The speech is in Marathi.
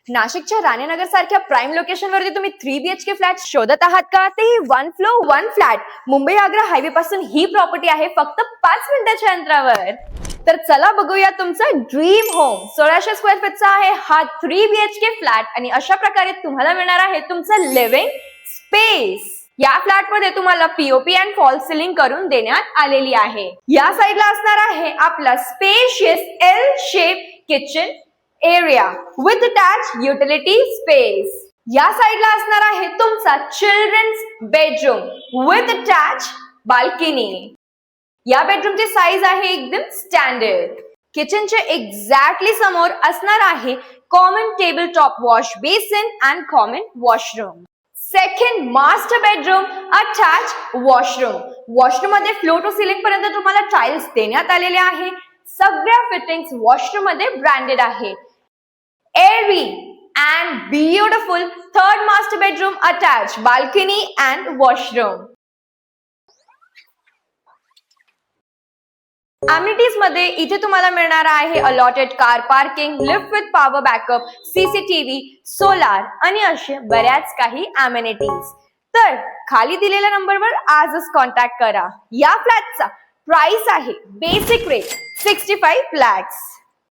नाशिकच्या राणेनगर सारख्या प्राइम लोकेशन वरती तुम्ही 3 BHK फ्लॅट शोधत आहात का? तेही 1 floor 1 flat. Mumbai Agra highway पासून ही प्रॉपर्टी आहे फक्त 5 मिनिटाच्या अंतरावर. तर चला बघूया तुमचा ड्रीम होम. 1600 स्क्वेअर फीटचा आहे हा 3 BHK फ्लॅट आणि अशा प्रकारे तुम्हाला मिळणार आहे तुमचं लिव्हिंग स्पेस. या फ्लॅट मध्ये तुम्हाला पीओपी अँड फॉल सिलिंग करून देण्यात आलेली आहे. या साइडला असणार आहे आपला spacious L shape kitchen area with attach utility space. या साइडला असणार आहे तुमचा children's bedroom with attach balcony. या बेडरूमची साईज आहे एकदम स्टँडर्ड. किचनच्या एक्झॅक्टली समोर असणार आहे common table top wash basin and common washroom. Second master bedroom attach washroom. Washroom मध्ये फ्लोर टू सिलिंग पर्यंत तुम्हाला टाइल्स देण्यात आलेले आहे. सगळ्या फिटिंग्स वॉशरूम मध्ये ब्रँडेड आहे. Airy and beautiful third master bedroom attached balcony and washroom. Amenities मध्ये इथे तुम्हाला मिळणार आहे allotted car parking, lift with power backup, CCTV, solar आणि असे बऱ्याच काही अमेनिटीज. तर खाली दिलेल्या नंबरवर आजच कॉन्टॅक्ट करा. या फ्लॅटचा प्राइस आहे बेसिक रेट 65 lakhs.